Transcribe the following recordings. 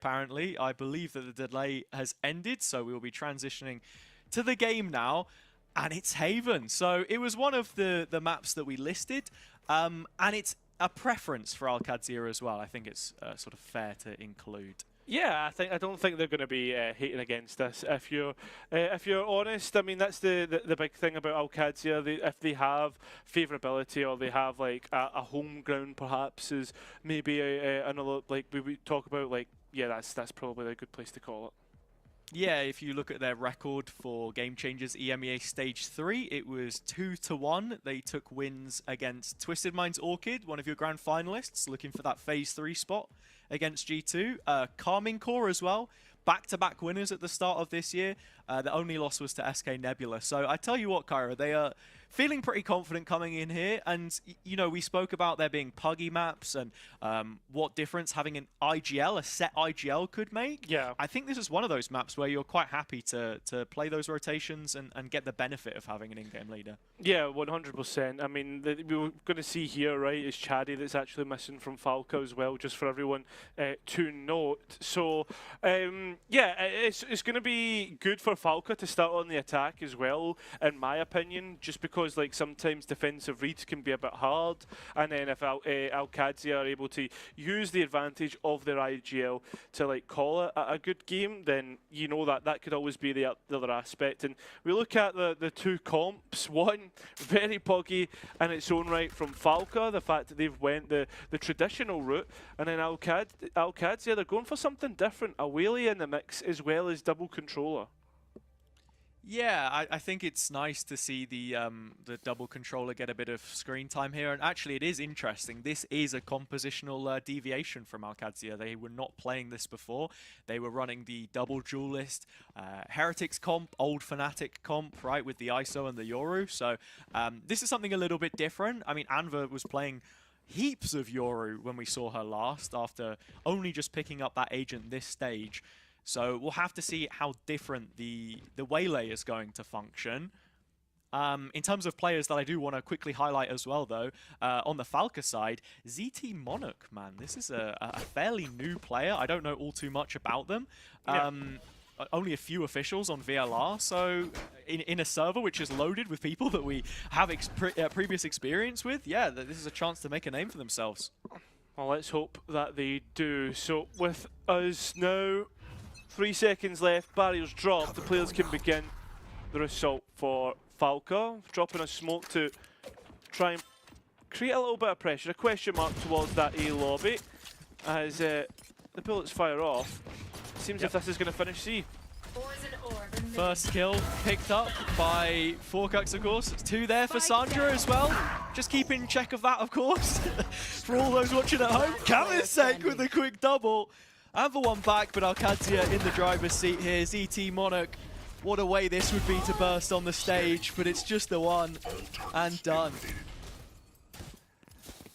apparently. I believe that the delay has ended, so we will be transitioning to the game now, and it's Haven. So it was one of the maps that we listed, and it's a preference for Qadsiah as well. I think it's sort of fair to include. Yeah, I don't think they're going to be hating against us. If you're honest, I mean that's the big thing about Qadsiah. If they have favourability or they have like a home ground, perhaps is maybe another like we talk about. Like yeah, that's probably a good place to call it. Yeah, if you look at their record for Game Changers EMEA Stage 3, it was 2-1. They took wins against Twisted Minds Orchid, one of your grand finalists, looking for that Phase 3 spot against G2. Carming Core as well, back-to-back winners at the start of this year. The only loss was to SK Nebula. So I tell you what, Kyra, they are feeling pretty confident coming in here. And, you know, we spoke about there being puggy maps and what difference having an IGL, a set IGL could make. Yeah. I think this is one of those maps where you're quite happy to play those rotations and get the benefit of having an in-game leader. Yeah, 100%. I mean, we were going to see here, right, is Chaddy that's actually missing from Falke as well, just for everyone to note. So, yeah, it's going to be good for Falke to start on the attack as well, in my opinion, just because like sometimes defensive reads can be a bit hard, and then if Qadsiah are able to use the advantage of their IGL to like call it a good game, then you know that could always be the other aspect. And we look at the two comps, one very puggy in its own right from Falke, the fact that they've went the traditional route, and then Qadsiah, they're going for something different, a wheelie in the mix as well as double controller. Yeah, I think it's nice to see the double controller get a bit of screen time here, and actually it is interesting. This is a compositional deviation from Qadsiah. They were not playing this before. They were running the double duelist Heretics comp, old Fnatic comp, right, with the ISO and the Yoru. So this is something a little bit different. I mean, Anva was playing heaps of Yoru when we saw her last, after only just picking up that agent this stage. So we'll have to see how different the Waylay is going to function. In terms of players that I do want to quickly highlight as well, though, on the Falke side, ZT Monarch, man, this is a fairly new player. I don't know all too much about them. Yeah. Only a few officials on VLR, so in a server which is loaded with people that we have previous experience with, yeah, this is a chance to make a name for themselves. Well, let's hope that they do. So with us now, 3 seconds left, barriers drop, the players can begin their assault for Falke, dropping a smoke to try and create a little bit of pressure, a question mark towards that A lobby as the bullets fire off. Seems if this is going to finish C. First kill picked up by Falke, of course. 2 there for Sandra as well. Just keeping check of that, of course. For all those watching at home, Qadsiah with a quick double. And for one back, but Qadsiah in the driver's seat here. ZT Monarch, what a way this would be to burst on the stage, but it's just the one and done.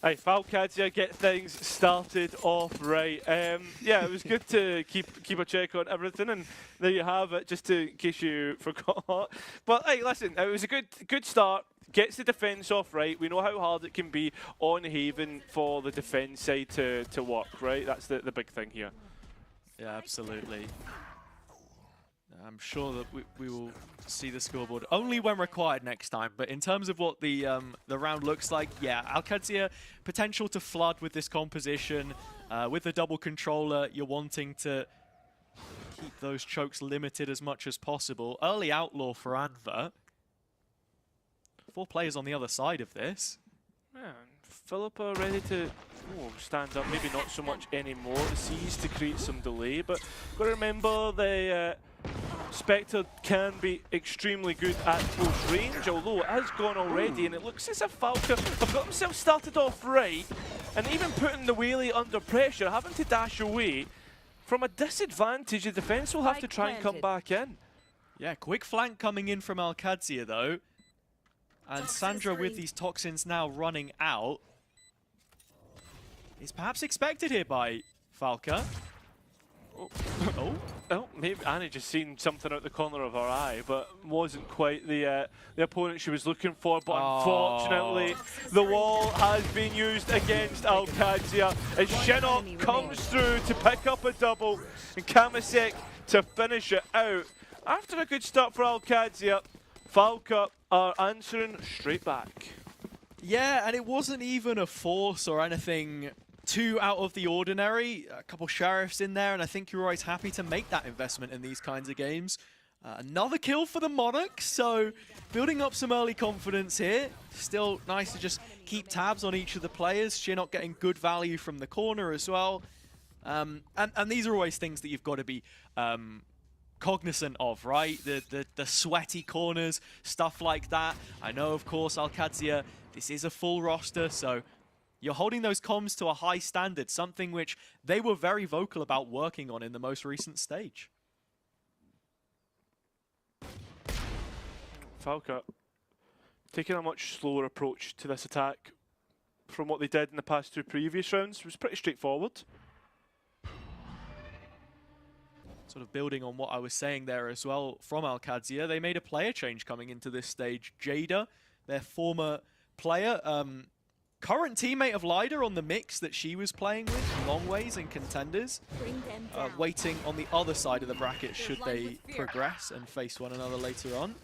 Hey, Qadsiah get things started off right. Yeah, it was good to keep a check on everything, and there you have it, just in case you forgot. But hey, listen, it was a good start. Gets the defense off right. We know how hard it can be on Haven for the defense side to work, right? That's the big thing here. Yeah, absolutely. I'm sure that we will see the scoreboard only when required next time. But in terms of what the round looks like, yeah, Qadsiah potential to flood with this composition. With the double controller, you're wanting to keep those chokes limited as much as possible. Early outlaw for Anva. 4 players on the other side of this. Yeah, Philippa ready to stand up, maybe not so much anymore. The C's to create some delay, but got to remember the Spectre can be extremely good at close range, although it has gone already, and it looks as if Falke have got themselves started off right, and even putting the Waylay under pressure, having to dash away from a disadvantage. The defense will have to try and come back in. Yeah, quick flank coming in from Qadsiah though. And Sandra, with these toxins now running out, is perhaps expected here by Falke. Oh. Oh, Oh, maybe Annie just seen something out the corner of her eye, but wasn't quite the opponent she was looking for. But unfortunately, the wall has been used against Qadsiah as Shinnok comes through to pick up a double, and Qadsiah to finish it out. After a good start for Qadsiah, Falke are answering straight back. yeah, and it wasn't even a force or anything too out of the ordinary. A couple sheriffs in there, and I think you're always happy to make that investment in these kinds of games. Another kill for the Monarchs, so building up some early confidence here. Still nice to just keep tabs on each of the players. Shinnok getting good value from the corner as well. And these are always things that you've got to be cognizant of, right? The sweaty corners, stuff like that. I know, of course, Qadsiah, this is a full roster, so you're holding those comms to a high standard, something which they were very vocal about working on in the most recent stage. Falke taking a much slower approach to this attack from what they did in the past two previous rounds. It was pretty straightforward. Sort of building on what I was saying there as well from Qadsiah, they made a player change coming into this stage. Jada, their former player, current teammate of Lida on the mix that she was playing with, long ways in contenders, waiting on the other side of the bracket should they progress and face one another later on.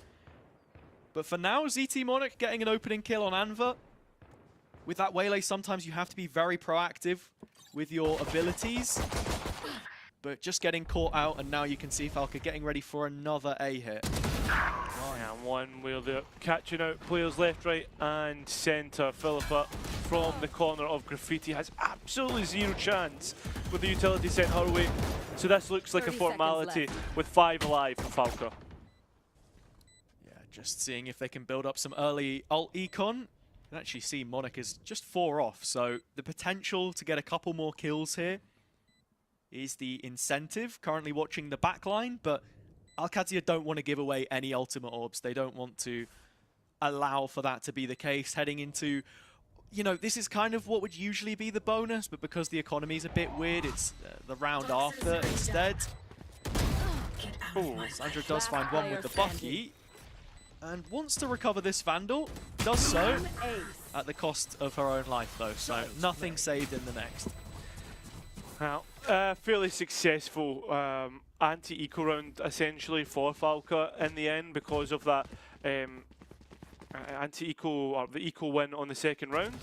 But for now, ZT Monarch getting an opening kill on Anva. With that waylay, sometimes you have to be very proactive with your abilities. But just getting caught out, and now you can see Falke getting ready for another A hit. And one where they're catching out players left, right, and centre. Philippa from the corner of Graffiti has absolutely zero chance with the utility sent her way. So this looks like a formality with 5 alive for Falke. Yeah, just seeing if they can build up some early ult econ. You can actually see Monarch is just 4 off, so the potential to get a couple more kills here is the incentive. Currently watching the backline, but Qadsiah don't want to give away any ultimate orbs. They don't want to allow for that to be the case heading into, you know, this is kind of what would usually be the bonus, but because the economy is a bit weird, it's the round after instead. Oh, Sandra does find one with the Bucky and wants to recover this Vandal. Does so at the cost of her own life though, so nothing saved in the next. Now, fairly successful anti-eco round essentially for Falke in the end because of that anti-eco or the eco win on the second round,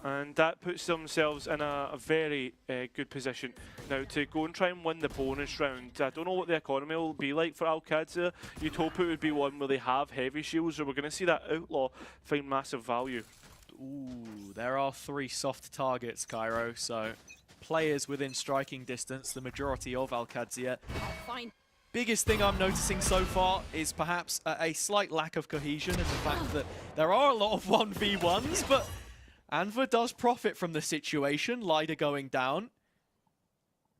and that puts themselves in a very good position now to go and try and win the bonus round. I don't know what the economy will be like for Qadsiah. You'd hope it would be one where they have heavy shields, or we're going to see that Outlaw find massive value. Ooh, there are 3 soft targets, Cairo, so players within striking distance, the majority of Qadsiah. Biggest thing I'm noticing so far is perhaps a slight lack of cohesion and the fact that there are a lot of 1v1s, but Anva does profit from the situation, Lida going down.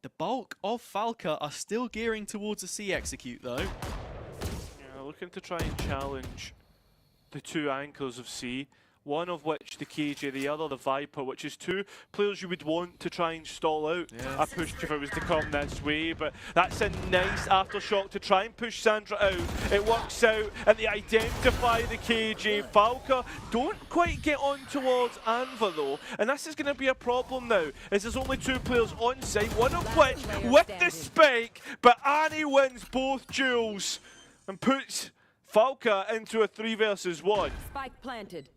The bulk of Falke are still gearing towards a C execute though. Yeah, looking to try and challenge the 2 anchors of C. One of which the KJ, the other the Viper, which is 2 players you would want to try and stall out. Yes. A push if it was to come this way, but that's a nice aftershock to try and push Sandra out. It works out, and they identify the KJ. Falke don't quite get on towards Anva though, and this is going to be a problem now, as there's only 2 players on site, one of which with the spike, but Annie wins both duels and puts Falke into a 3 versus 1. Spike planted.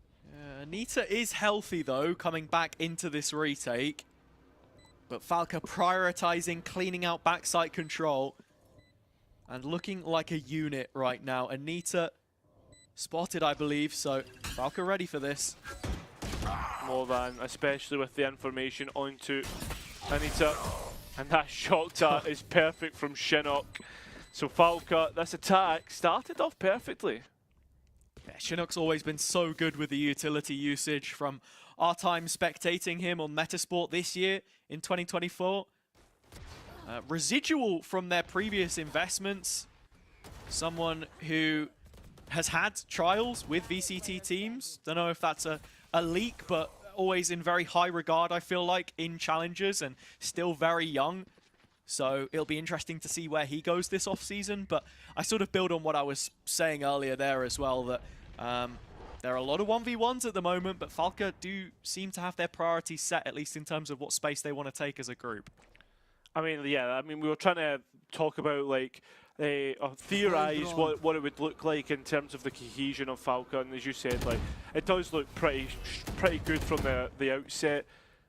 Anita is healthy though, coming back into this retake. But Falke prioritizing cleaning out backside control and looking like a unit right now. Anita spotted, I believe, so Falke ready for this. More than, especially with the information onto Anita. And that shock dart is perfect from Shinnok. So Falke, this attack started off perfectly. Yeah, Shinnok's always been so good with the utility usage from our time spectating him on Metasport this year in 2024. Residual from their previous investments. Someone who has had trials with VCT teams. Don't know if that's a leak, but always in very high regard, I feel like, in challengers and still very young. So it'll be interesting to see where he goes this off-season. But I sort of build on what I was saying earlier there as well, that there are a lot of 1v1s at the moment, but Falke do seem to have their priorities set, at least in terms of what space they want to take as a group. I mean, yeah, I mean, we were trying to talk about, like, or theorise what it would look like in terms of the cohesion of Falke, and as you said, like, it does look pretty good from the outset.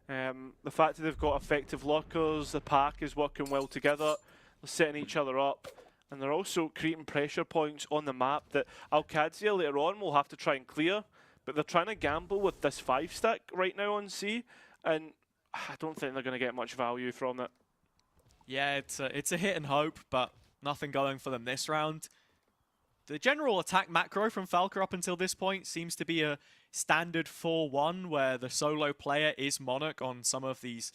The fact that they've got effective lockers, the pack is working well together, they're setting each other up, and they're also creating pressure points on the map that Qadsiah later on will have to try and clear, but they're trying to gamble with this 5-stack right now on C, and I don't think they're going to get much value from it. Yeah, it's a hit and hope, but nothing going for them this round. The general attack macro from Falke up until this point seems to be a standard 4-1, where the solo player is Monarch on some of these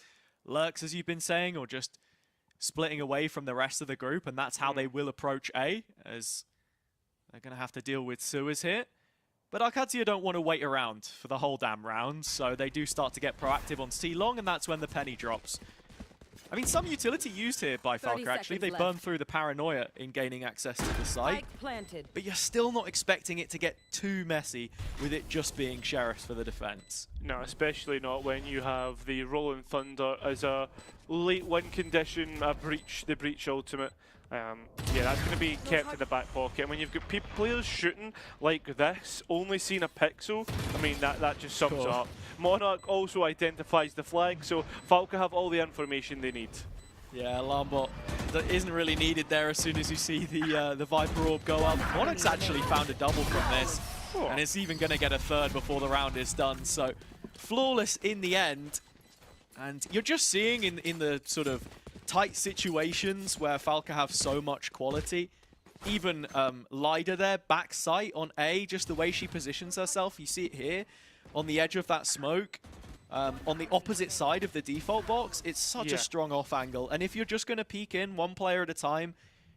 lurks, as you've been saying, or just splitting away from the rest of the group, and that's how they will approach A, as they're going to have to deal with sewers here. But Qadsiah don't want to wait around for the whole damn round, so they do start to get proactive on C long, and that's when the penny drops. I mean, some utility used here by Falke, actually. They burn through the paranoia in gaining access to the site. But you're still not expecting it to get too messy with it just being Sheriffs for the defense. No, especially not when you have the Rolling Thunder as a late win condition, the breach ultimate. Yeah, that's going to be kept in the back pocket. And when you've got players shooting like this, only seeing a pixel, I mean, that just sums it up. Monarch also identifies the flag, so Falke have all the information they need. Yeah, alarm bot that isn't really needed there as soon as you see the Viper Orb go up. Monarch's actually found a double from this, and it's even going to get a third before the round is done. So flawless in the end. And you're just seeing in the sort of tight situations where Falke have so much quality. Even Lyda there, back sight on A, just the way she positions herself. You see it here on the edge of that smoke. On the opposite side of the default box, it's such a strong off angle. And if you're just going to peek in one player at a time,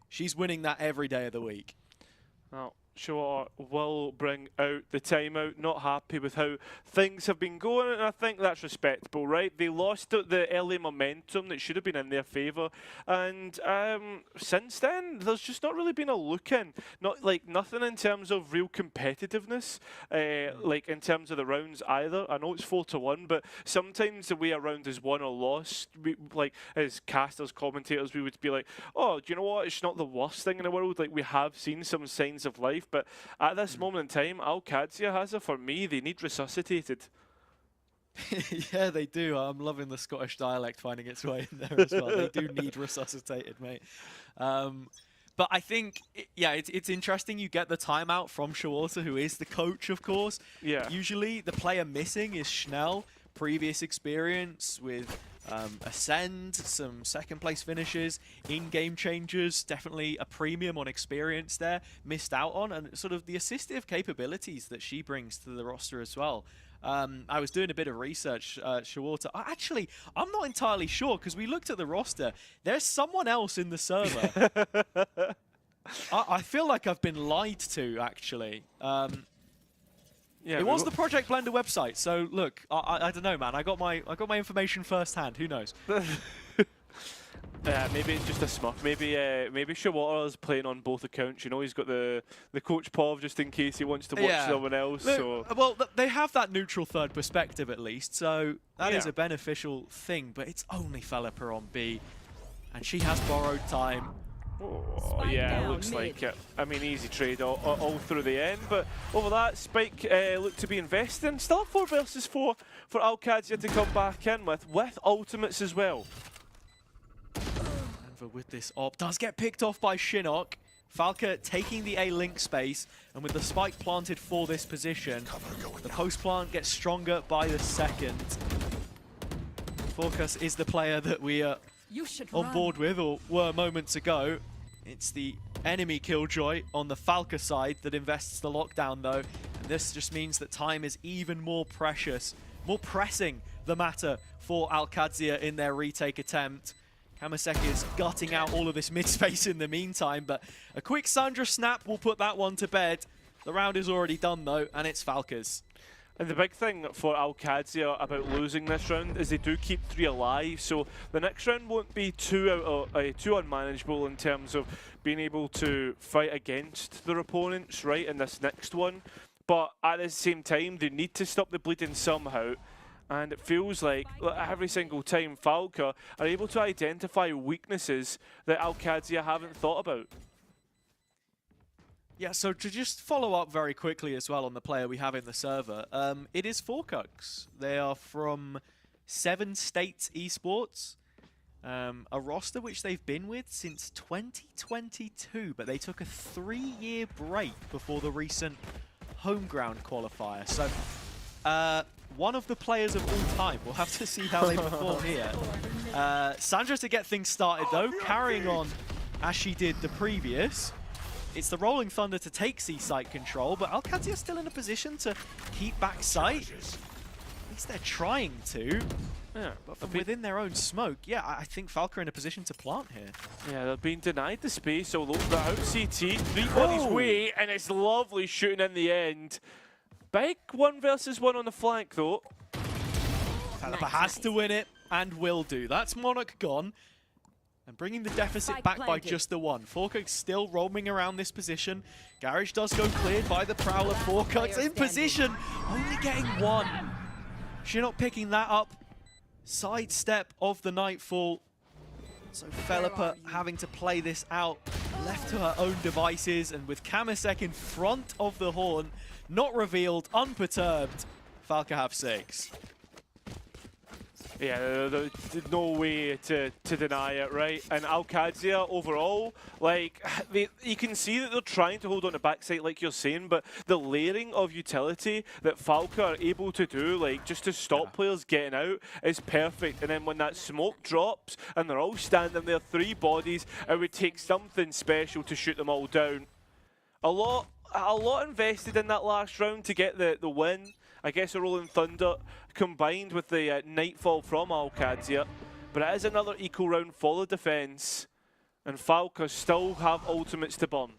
she's winning that every day of the week. Well, Sure will bring out the timeout, not happy with how things have been going, and I think that's respectable, right? They lost the early momentum that should have been in their favour, and since then, there's just not really been a look in. Nothing in terms of real competitiveness, like in terms of the rounds either. I know it's 4-1, but sometimes the way a round is won or lost, like as casters, commentators, we would be like, oh, do you know what? It's not the worst thing in the world. Like, we have seen some signs of life. But at this moment in time, Qadsiah has it. For me, they need resuscitated. Yeah, they do. I'm loving the Scottish dialect finding its way in there as well. They do need resuscitated, mate. But I think, it's interesting. You get the timeout from Shawata, who is the coach, of course. Yeah. Usually, the player missing is Schnell. Previous experience with Ascend, some second place finishes, in-game changes, definitely a premium on experience there, missed out on, and sort of the assistive capabilities that she brings to the roster as well. I was doing a bit of research, Shawata. Actually, I'm not entirely sure, because we looked at the roster. There's someone else in the server. I feel like I've been lied to, actually. Yeah, it was the Project Blender website, so look, I don't know, man. I got my information firsthand. Who knows? Maybe it's just a smurf. Maybe Shawata is playing on both accounts. You know, he's got the coach POV just in case he wants to watch someone else. Look, so well, they have that neutral third perspective at least, so that is a beneficial thing. But it's only Falke on B, and she has borrowed time. Oh, yeah, it looks like it. I mean, easy trade all through the end, but over that, Spike looked to be investing. Still 4 versus 4 for Qadsiah to come back in with ultimates as well. Anva with this op does get picked off by Shinnok. Falke taking the A-Link space, and with the spike planted for this position, the post-plant gets stronger by the second. Falke is the player that we are on board with, or were moments ago. It's the enemy Killjoy on the Falke side that invests the lockdown, though. And this just means that time is even more precious, more pressing the matter for Qadsiah in their retake attempt. Qadsiah is gutting out all of this mid-space in the meantime, but a quick Sandra snap will put that one to bed. The round is already done, though, and it's Falke's. And the big thing for Qadsiah about losing this round is they do keep 3 alive, so the next round won't be too unmanageable in terms of being able to fight against their opponents, right, in this next one. But at the same time, they need to stop the bleeding somehow. And it feels like every single time Falke are able to identify weaknesses that Qadsiah haven't thought about. Yeah, so to just follow up very quickly as well on the player we have in the server, it is Falke. They are from 7 States Esports, a roster which they've been with since 2022, but they took a 3-year break before the recent home ground qualifier. So one of the players of all time. We'll have to see how they perform here. Sandra to get things started though, carrying on as she did the previous. It's the Rolling Thunder to take C site control, but Qadsiah still in a position to keep back site. At least they're trying to. Yeah, but from within their own smoke, yeah, I think Falke are in a position to plant here. Yeah, they're being denied the space, although they're out CT, 3 bodies way, and it's lovely shooting in the end. Big 1 versus 1 on the flank though. Falke has to win it, and will do. That's Monarch gone. And bringing the deficit back by just the 1. Falke still roaming around this position. Garage does go cleared by the Prowler. Falke in position, only getting 1. She's not picking that up. Sidestep of the Nightfall. So Falke having to play this out, left to her own devices, and with Qadsiah in front of the horn, not revealed, unperturbed, Falke have 6. Yeah, there's no way to deny it, right? And Qadsiah overall, like, you can see that they're trying to hold on to backside like you're saying, but the layering of utility that Falke are able to do, like, just to stop players getting out is perfect. And then when that smoke drops and they're all standing there, 3 bodies, it would take something special to shoot them all down. A lot invested in that last round to get the win. I guess a Rolling Thunder combined with the Nightfall from Qadsiah. But it is another equal round for the defense. And Falke still have ultimates to burn.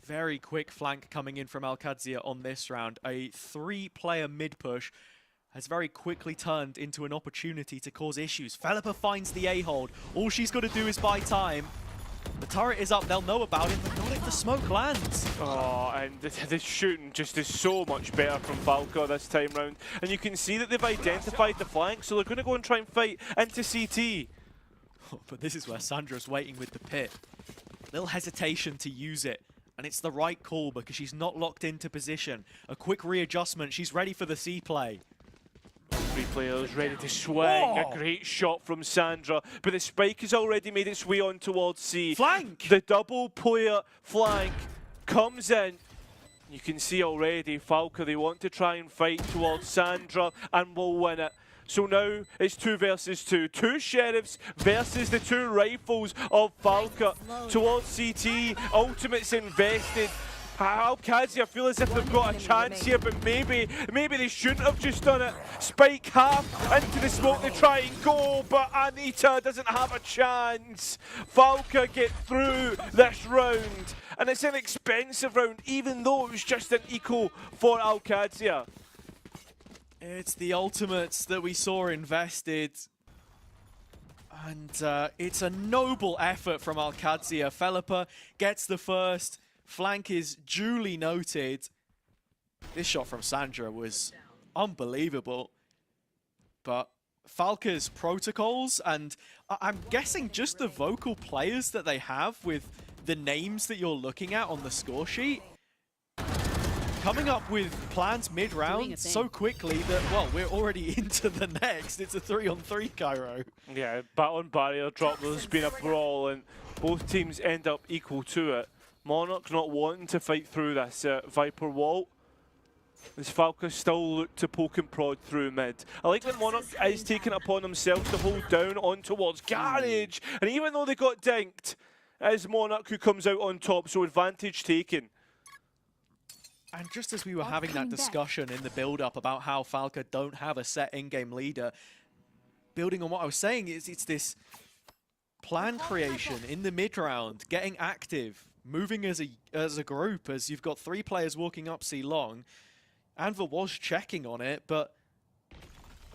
Very quick flank coming in from Qadsiah on this round. A 3-player mid-push has very quickly turned into an opportunity to cause issues. Falke finds the A-hold. All she's got to do is buy time. The turret is up, they'll know about it, but not if the smoke lands. Oh, and the shooting just is so much better from Falke this time round. And you can see that they've identified the flank, so they're going to go and try and fight into CT. Oh, but this is where Sandra's waiting with the pit. Little hesitation to use it, and it's the right call because she's not locked into position. A quick readjustment, she's ready for the C play. 3 players ready to swing. A great shot from Sandra, but the spike has already made its way on towards C. Flank! The double player flank comes in. You can see already Falke, they want to try and fight towards Sandra and will win it. So now it's 2 versus 2. 2 sheriffs versus the 2 rifles of Falke towards CT. Ultimates invested. Qadsiah feel as if they've got a chance here, but maybe they shouldn't have just done it. Spike half into the smoke, they try and go, but Anita doesn't have a chance. Falke get through this round, and it's an expensive round, even though it was just an equal for Qadsiah. It's the ultimates that we saw invested. And it's a noble effort from Qadsiah. Falke gets the first. Flank is duly noted. This shot from Sandra was unbelievable. But Falke's protocols, and I'm guessing just the vocal players that they have with the names that you're looking at on the score sheet, coming up with plans mid-round so quickly that, well, we're already into the next. It's a 3-on-3, Cairo. Yeah, battle on barrier drop, there's been a brawl, and both teams end up equal to it. Monarch not wanting to fight through this Viper wall. As Falke still look to poke and prod through mid. I like that Monarch is taking it upon themselves to hold down on towards Garage. And even though they got dinked, it is Monarch who comes out on top, so advantage taken. And just as we were having that discussion in the build-up about how Falke don't have a set in-game leader, building on what I was saying, it's this plan creation in the mid-round, getting active, moving as a group, as you've got 3 players walking up C long. Anva was checking on it, but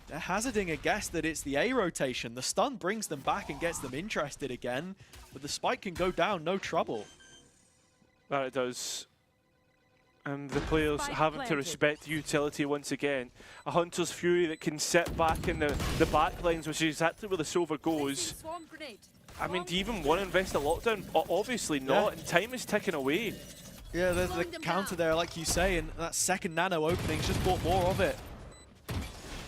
they're hazarding a guess that it's the A rotation. The stun brings them back and gets them interested again, but the spike can go down, no trouble. That it does. And the players having to respect the utility once again. A Hunter's Fury that can sit back in the back lines, which is exactly where the Silver goes. I mean, do you even want to invest a lockdown? Obviously not, and time is ticking away. Yeah, there's the counter there, like you say, and that second nano opening's just brought more of it.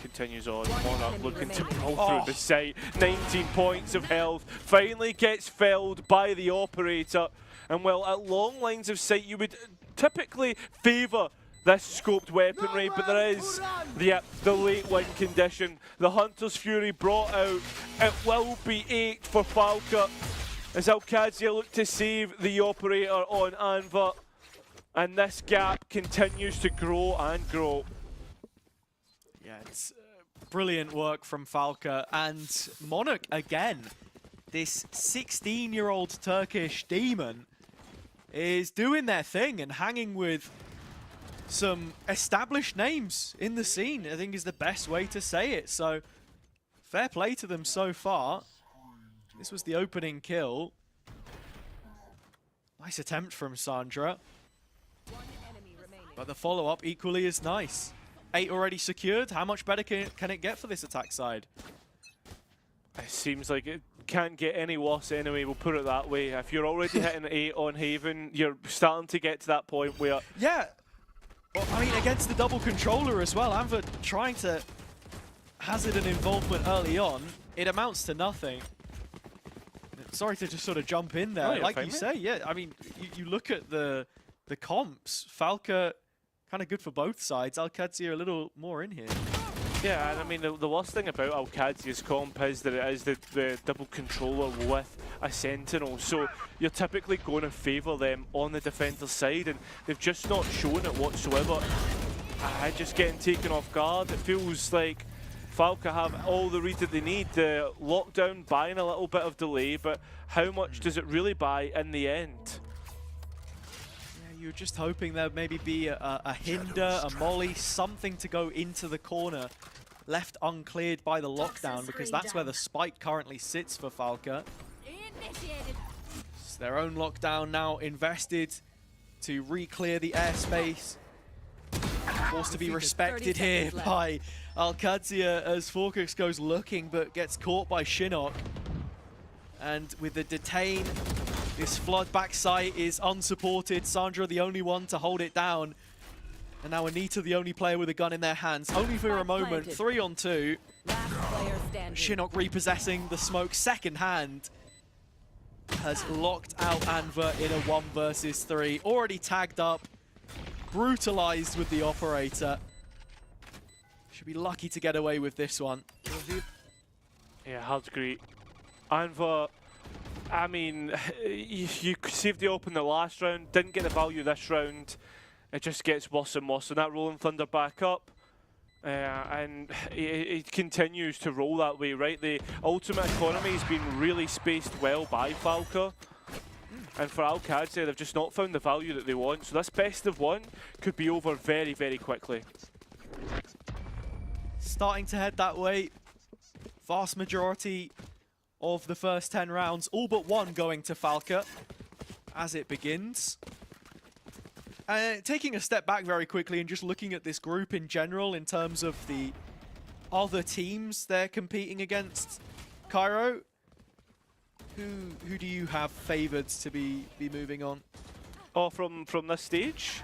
Continues on, Monarch looking to roll through the site. 19 points of health, finally gets felled by the operator. And well, at long lines of sight, you would typically favour this scoped weaponry, but there is the late win condition. The Hunter's Fury brought out. It will be 8 for Falke as Qadsiah look to save the operator on Anva. And this gap continues to grow and grow. Yeah, it's brilliant work from Falke, and Monarch again. This 16-year-old Turkish demon is doing their thing and hanging with some established names in the scene, I think is the best way to say it. So fair play to them so far. This was the opening kill. Nice attempt from Sandra. But the follow-up equally is nice. 8 already secured. How much better can it get for this attack side? It seems like it can't get any worse anyway, we'll put it that way. If you're already hitting 8 on Haven, you're starting to get to that point where... Yeah. Well, I mean, against the double controller as well, Anva trying to hazard an involvement early on. It amounts to nothing. Sorry to just sort of jump in there. Like you say, yeah, I mean, you look at the comps. Falke, kind of good for both sides. Qadsiah a little more in here. Yeah, and I mean, the worst thing about Qadsiah's comp is that it is the double controller with a Sentinel, so you're typically going to favour them on the defender's side, and they've just not shown it whatsoever. Just getting taken off guard. It feels like Falke have all the read that they need. The lockdown buying a little bit of delay, but how much does it really buy in the end? You're just hoping there'd maybe be a hinder, a molly, something to go into the corner, left uncleared by the lockdown, because that's where the spike currently sits for Falke. It's their own lockdown now invested to re-clear the airspace. Forced to be respected here by Qadsiah as Falke goes looking, but gets caught by Shinnok. And with the detain, this flood back site is unsupported. Sandra the only one to hold it down. And now Anita the only player with a gun in their hands. Only for a moment, 3 on 2. Shinnok repossessing the smoke second hand. Has locked out Anva in a 1 versus 3. Already tagged up. Brutalized with the operator. Should be lucky to get away with this one. Yeah, hard to agree. Anva, I mean, you saved the open the last round, didn't get the value this round. It just gets worse and worse. And that Rolling Thunder back up. And it continues to roll that way, right? The ultimate economy has been really spaced well by Falke. And for Qadsiah, they've just not found the value that they want. So this best of 1 could be over very, very quickly. Starting to head that way. Vast majority of the first 10 rounds, all but 1 going to Falke as it begins. Taking a step back very quickly and just looking at this group in general in terms of the other teams they're competing against, Cairo, who do you have favoured to be moving on? Oh, from this stage?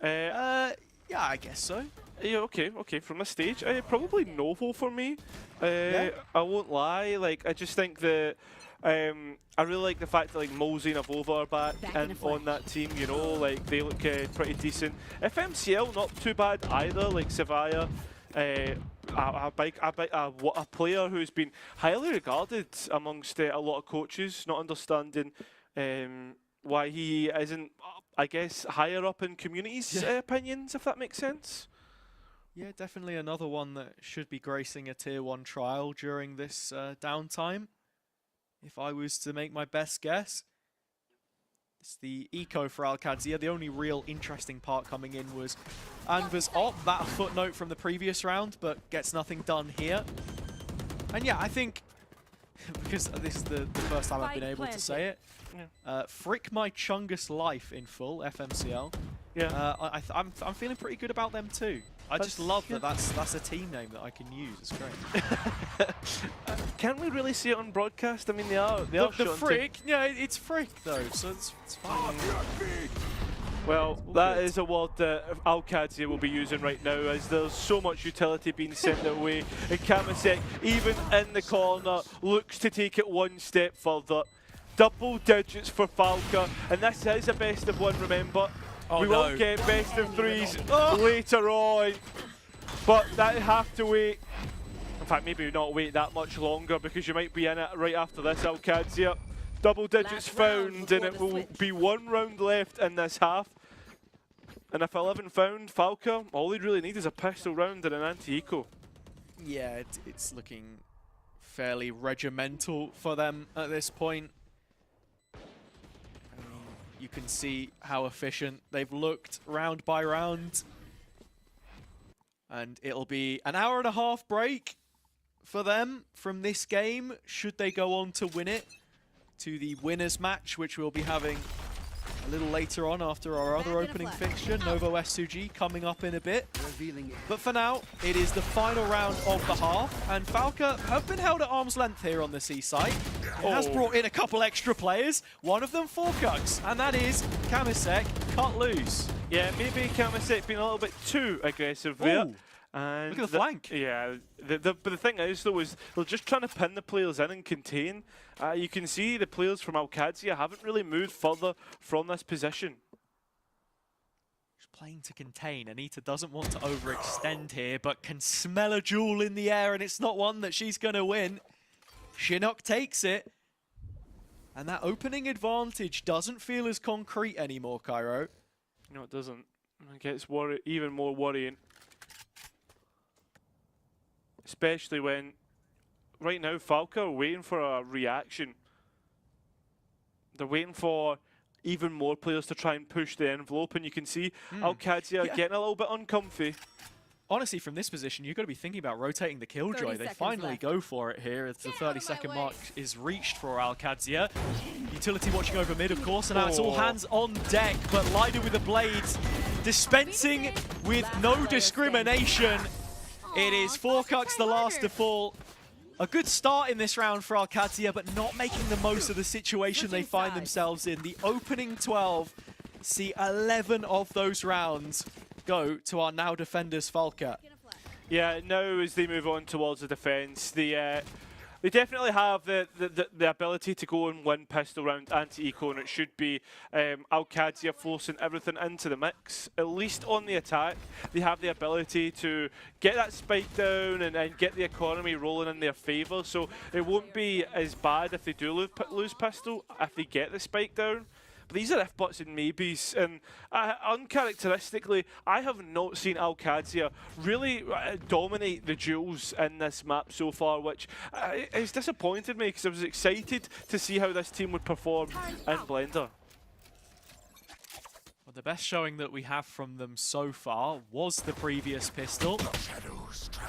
Yeah, I guess so. Yeah, okay, from this stage, probably Novo for me. Yeah. I won't lie, like, I just think that I really like the fact that like Mosey and Avova are back and on that team, you know, like they look pretty decent. FMCL not too bad either, like Qadsiah, a player who's been highly regarded amongst a lot of coaches, not understanding why he isn't, I guess, higher up in community's opinions, if that makes sense. Yeah, definitely another one that should be gracing a tier 1 trial during this downtime. If I was to make my best guess, It's the eco for Qadsiah. The only real interesting part coming in was Anva's op, that footnote from the previous round, but gets nothing done here. And yeah, I think, because this is the first time I've been able to say it, Frick my Chungus life in full, FMCL. Yeah. I'm feeling pretty good about them too. I just love that that's a team name that I can use. It's great. Can't we really see it on broadcast? I mean, they are The showing Frick? Yeah, it's Frick though, so it's fine. Well, that is a word that Qadsiah will be using right now, as there's so much utility being sent their way. And Qadsiah, even in the corner, looks to take it one step further. Double digits for Falke, and this is a best of one, remember. We won't get best of threes later on, but that have to wait. In fact, maybe not wait that much longer, because you might be in it right after this, Qadsiah. Double digits found, and it will be 1 round left in this half. And if 11 found, Falke, all he'd really need is a pistol round and an anti-eco. Yeah, it's looking fairly regimental for them at this point. I mean, you can see how efficient they've looked round by round. And it'll be an hour-and-a-half break for them from this game, should they go on to win it, to the winners match, which we'll be having a little later on after our other opening fixture, Novo SUG, coming up in a bit. But for now, it is the final round of the half, and Falke have been held at arm's length here on the C site. It has brought in a couple extra players, one of them Falke, and that is Qadsiah cut loose. Yeah, maybe Qadsiah being a little bit too aggressive there. And look at the flank. Yeah, but the thing is, though, is they're just trying to pin the players in and contain. You can see the players from Qadsiah haven't really moved further from this position. Just playing to contain. Anita doesn't want to overextend here, but can smell a jewel in the air, and it's not one that she's going to win. Shinnok takes it. And that opening advantage doesn't feel as concrete anymore, Cairo. No, it doesn't. It gets even more worrying. Especially when, right now, Falke are waiting for a reaction. They're waiting for even more players to try and push the envelope, and you can see Qadsiah getting a little bit uncomfy. Honestly, from this position, you've got to be thinking about rotating the Killjoy. They finally go for it here as the 30-second mark is reached for Qadsiah. Utility watching over mid, of course, and now it's all hands on deck, but Lido with the blades, dispensing with no discrimination. It is Falke the last to fall. A good start in this round for Qadsiah, but not making the most of the situation they find themselves in. The opening 12 see 11 of those rounds go to our now defenders, Falke. Yeah, now as they move on towards the defence, they definitely have the ability to go and win pistol round anti-eco, and it should be Qadsiah forcing everything into the mix. At least on the attack, they have the ability to get that spike down and get the economy rolling in their favour, so it won't be as bad if they do lose pistol if they get the spike down. But these are if buts and maybes, and uncharacteristically, I have not seen Qadsiah really dominate the duels in this map so far, which has disappointed me, because I was excited to see how this team would perform in Blender. Well, the best showing that we have from them so far was the previous pistol.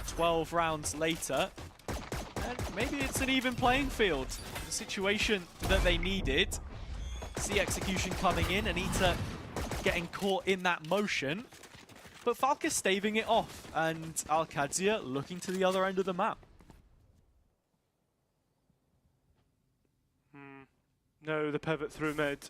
12 rounds later, and maybe it's an even playing field. The situation that they needed. See execution coming in, Anita getting caught in that motion, but Falke staving it off, and Qadsiah looking to the other end of the map. Now the pivot through mid.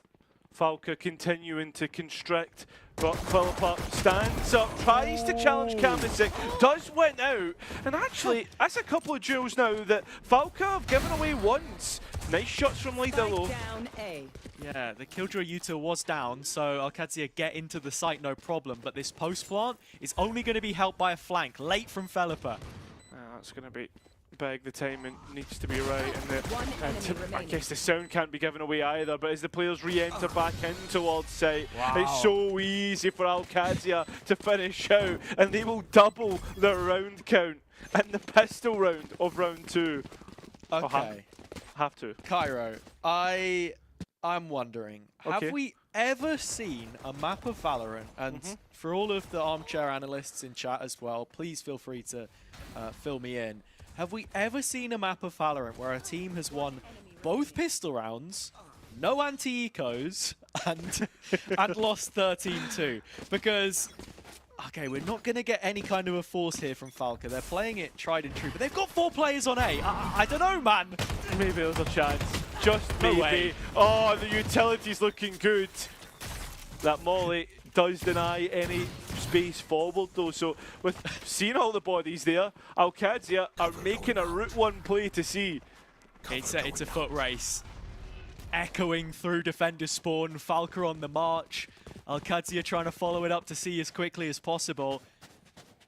Falke continuing to constrict, but Philippa stands up, tries to challenge Qadsiah, does win out, and actually that's a couple of duels now that Falke have given away once. Nice shots from Lido. Yeah, the Killjoy Yuta was down, so Qadsiah get into the site no problem, but this post plant is only going to be helped by a flank late from Philippa. That's going to be big. The timing needs to be right, and I guess the sound can't be given away either, but as the players re-enter back in towards site, it's so easy for Qadsiah to finish out, and they will double their round count in the pistol round of round 2. Okay. Have to. Cairo, I I'm wondering, Okay. have we ever seen a map of Valorant? And for all of the armchair analysts in chat as well, please feel free to fill me in. Have we ever seen a map of Valorant where a team has won both pistol rounds, no anti-ecos, and lost 13-2? Because, okay, we're not going to get any kind of a force here from Falke. They're playing it tried and true, but they've got 4 players on A. I don't know, man. Maybe there's a chance. Just No maybe. way. Oh, the utility's looking good. That molly does deny any space forward though. So with seeing all the bodies there, Qadsiah are making a Route 1 play to see. It's a foot race. Echoing through defender spawn, Falke on the march. Qadsiah trying to follow it up to see as quickly as possible.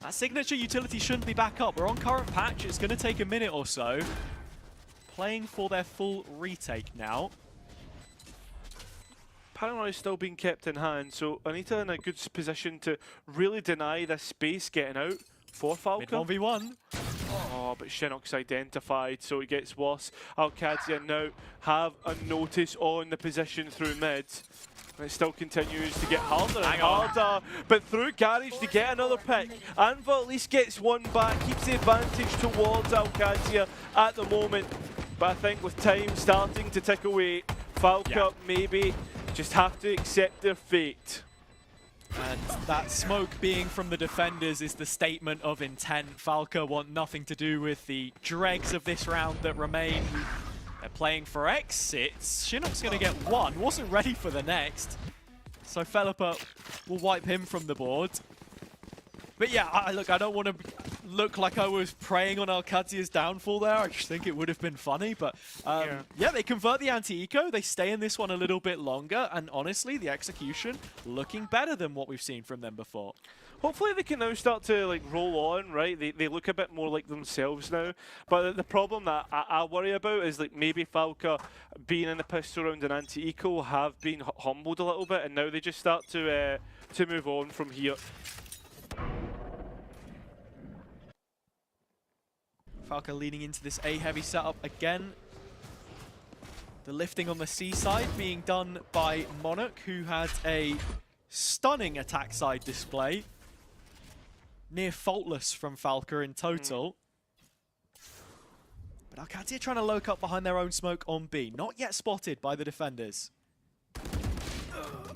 That signature utility shouldn't be back up. We're on current patch. It's going to take a minute or so. Playing for their full retake now. Paranoid is still being kept in hand, so Anita in a good position to really deny this space getting out for Falke. Mid 1v1. Oh, but Shinnok's identified, so it gets worse. Qadsiah now have a notice on the position through mid. And it still continues to get harder and harder. But through Garage to get another pick. Anva at least gets one back, keeps the advantage towards Qadsiah at the moment. But I think with time starting to tick away, Falke maybe just have to accept their fate. And that smoke being from the defenders is the statement of intent. Falke want nothing to do with the dregs of this round that remain. They're playing for exits. Shinnok's going to get one. Wasn't ready for the next. So Falke will wipe him from the board. But yeah, look, I don't want to look like I was preying on Qadsiah's downfall there. I just think it would have been funny. But yeah, they convert the anti-eco. They stay in this one a little bit longer. And honestly, the execution looking better than what we've seen from them before. Hopefully they can now start to like roll on, right? They look a bit more like themselves now. But the problem that I worry about is like maybe Falke being in the pistol round and anti-eco have been humbled a little bit, and now they just start to move on from here. Falke leaning into this A-heavy setup again. The lifting on the C side being done by Monarch, who had a stunning attack side display. Near faultless from Falke in total. But Qadsiah trying to loke up behind their own smoke on B. Not yet spotted by the defenders.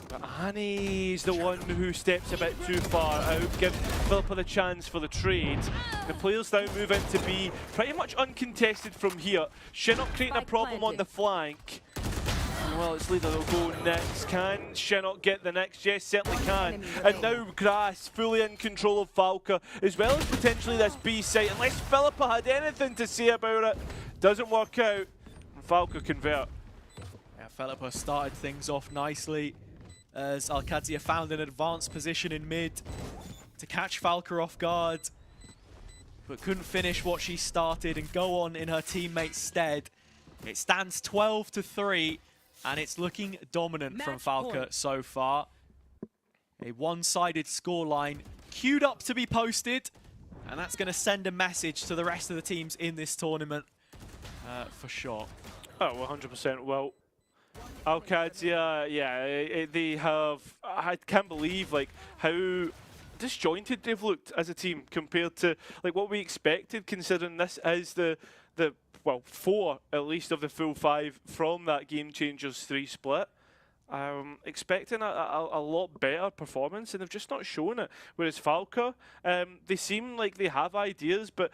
But Honey's the one who steps a bit too far out, give Philippa the chance for the trade. The players now move into B, pretty much uncontested from here. Shinnok creating a problem on the flank. Well, it's Leader will go next. Can Shinnok get the next? Yes, certainly can. And now Grass fully in control of Falke, as well as potentially this B site. Unless Philippa had anything to say about it, doesn't work out. And Falke convert. Yeah, Philippa started things off nicely as Qadsiah found an advanced position in mid to catch Falke off guard, but couldn't finish what she started and go on in her teammate's stead. It stands 12-3. And it's looking dominant from Falke so far. A one-sided scoreline queued up to be posted. And that's going to send a message to the rest of the teams in this tournament for sure. Oh, 100%. Well, Qadsiah, yeah, they have... I can't believe like how disjointed they've looked as a team compared to like what we expected, considering this is the well, 4 at least of the full 5 from that Game Changers 3 split. Expecting a lot better performance, and they've just not shown it. Whereas Falke, they seem like they have ideas, but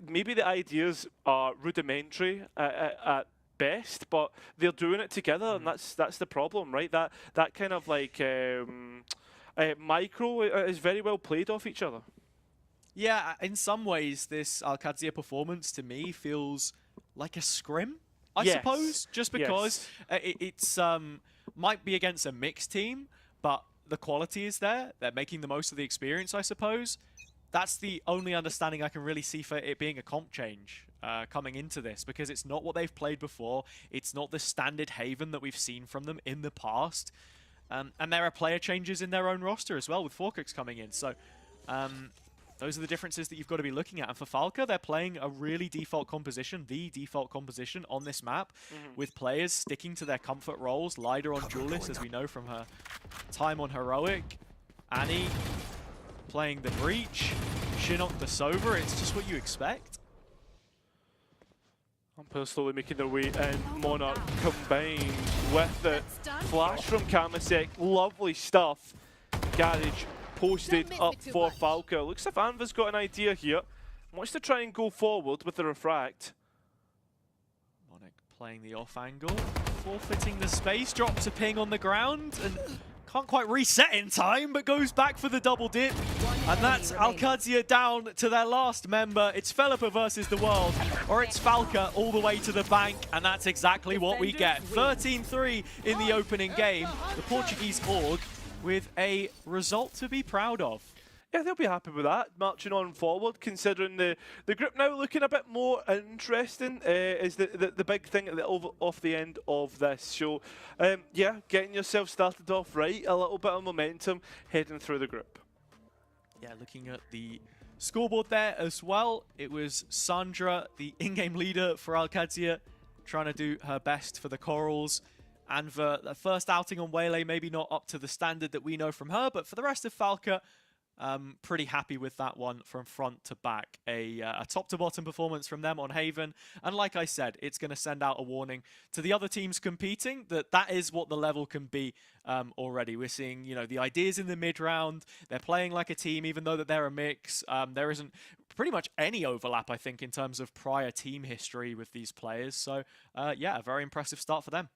maybe the ideas are rudimentary at best, but they're doing it together, and that's the problem, right? That kind of like micro is very well played off each other. Yeah, in some ways, this Qadsiah performance to me feels like a scrim, I suppose, just because it's might be against a mixed team, but the quality is there. They're making the most of the experience, I suppose. That's the only understanding I can really see for it being a comp change coming into this, because it's not what they've played before. It's not the standard Haven that we've seen from them in the past. And there are player changes in their own roster as well, with Falke coming in. So those are the differences that you've got to be looking at. And for Falke, they're playing a really default composition, the default composition on this map, with players sticking to their comfort roles. Lider on Duelist, as we know from her time on Heroic. Annie playing the Breach. Shinnok the Sova. It's just what you expect. Ampere slowly making their way in. Monarch combined with the flash from Qadsiah. Lovely stuff. Garage posted up for Falke. Looks like Anva's got an idea here. Wants to try and go forward with the refract. Monarch playing the off angle. Forfeiting the space. Drops a ping on the ground. And can't quite reset in time, but goes back for the double dip. And that's Qadsiah down to their last member. It's Felipe versus the world, or it's Falke all the way to the bank, and that's exactly what we get. 13-3 in the opening game. The Portuguese org with a result to be proud of. Yeah, they'll be happy with that, marching on forward, considering the group now looking a bit more interesting is the big thing at the off the end of this. So, yeah, getting yourself started off right, a little bit of momentum heading through the group. Yeah, looking at the scoreboard there as well, it was Sandra, the in-game leader for Qadsiah, trying to do her best for the Corals. And for the first outing on Waylay, maybe not up to the standard that we know from her, but for the rest of Falke, pretty happy with that one from front to back. A top-to-bottom performance from them on Haven. And like I said, it's going to send out a warning to the other teams competing that is what the level can be already. We're seeing, you know, the ideas in the mid-round. They're playing like a team, even though that they're a mix. There isn't pretty much any overlap, I think, in terms of prior team history with these players. So, yeah, a very impressive start for them.